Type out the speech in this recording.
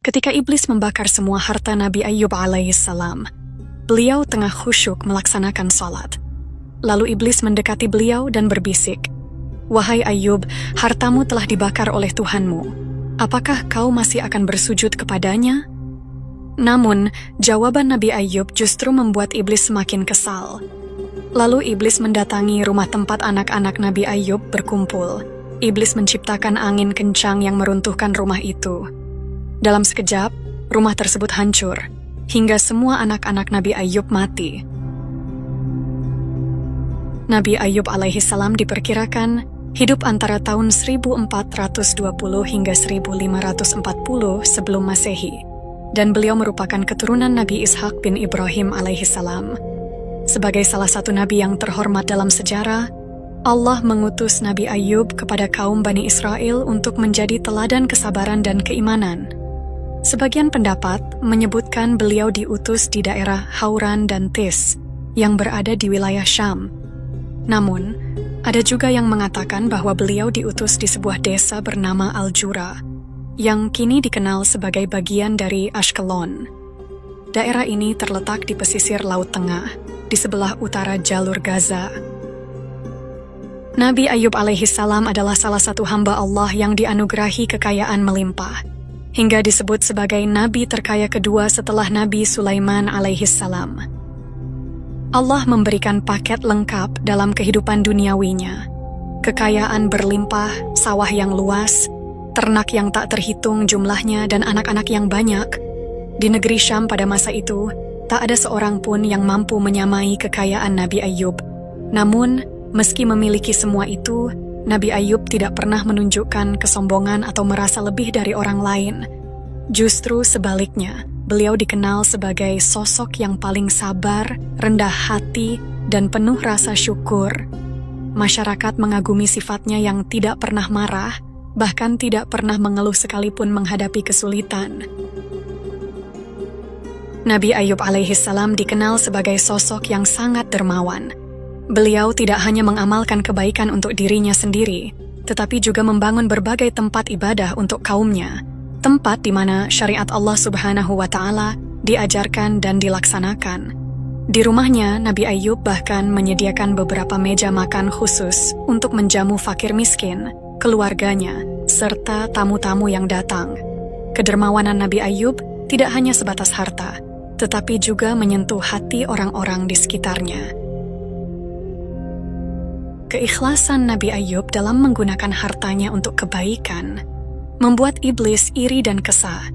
Ketika iblis membakar semua harta Nabi Ayyub alaihissalam, beliau tengah khusyuk melaksanakan salat. Lalu iblis mendekati beliau dan berbisik, "Wahai Ayyub, hartamu telah dibakar oleh Tuhanmu. Apakah kau masih akan bersujud kepadanya?" Namun, jawaban Nabi Ayyub justru membuat iblis semakin kesal. Lalu iblis mendatangi rumah tempat anak-anak Nabi Ayyub berkumpul. Iblis menciptakan angin kencang yang meruntuhkan rumah itu. Dalam sekejap, rumah tersebut hancur, hingga semua anak-anak Nabi Ayyub mati. Nabi Ayyub alaihissalam diperkirakan hidup antara tahun 1420 hingga 1540 sebelum Masehi, dan beliau merupakan keturunan Nabi Ishak bin Ibrahim alaihissalam. Sebagai salah satu nabi yang terhormat dalam sejarah, Allah mengutus Nabi Ayyub kepada kaum Bani Israel untuk menjadi teladan kesabaran dan keimanan. Sebagian pendapat menyebutkan beliau diutus di daerah Hauran dan Tis yang berada di wilayah Syam. Namun, ada juga yang mengatakan bahwa beliau diutus di sebuah desa bernama Al-Jura, yang kini dikenal sebagai bagian dari Ashkelon. Daerah ini terletak di pesisir Laut Tengah, di sebelah utara jalur Gaza. Nabi Ayyub alaihissalam adalah salah satu hamba Allah yang dianugerahi kekayaan melimpah, hingga disebut sebagai nabi terkaya kedua setelah Nabi Sulaiman alaihissalam. Allah memberikan paket lengkap dalam kehidupan duniawinya. Kekayaan berlimpah, sawah yang luas, ternak yang tak terhitung jumlahnya, dan anak-anak yang banyak. Di negeri Syam pada masa itu, tak ada seorang pun yang mampu menyamai kekayaan Nabi Ayyub. Namun, meski memiliki semua itu, Nabi Ayyub tidak pernah menunjukkan kesombongan atau merasa lebih dari orang lain. Justru sebaliknya, beliau dikenal sebagai sosok yang paling sabar, rendah hati, dan penuh rasa syukur. Masyarakat mengagumi sifatnya yang tidak pernah marah, bahkan tidak pernah mengeluh sekalipun menghadapi kesulitan. Nabi Ayyub alaihissalam dikenal sebagai sosok yang sangat dermawan. Beliau tidak hanya mengamalkan kebaikan untuk dirinya sendiri, tetapi juga membangun berbagai tempat ibadah untuk kaumnya, tempat di mana syariat Allah Subhanahu wa Ta'ala diajarkan dan dilaksanakan. Di rumahnya, Nabi Ayyub bahkan menyediakan beberapa meja makan khusus untuk menjamu fakir miskin, keluarganya, serta tamu-tamu yang datang. Kedermawanan Nabi Ayyub tidak hanya sebatas harta, tetapi juga menyentuh hati orang-orang di sekitarnya. Keikhlasan Nabi Ayyub dalam menggunakan hartanya untuk kebaikan membuat iblis iri dan kesal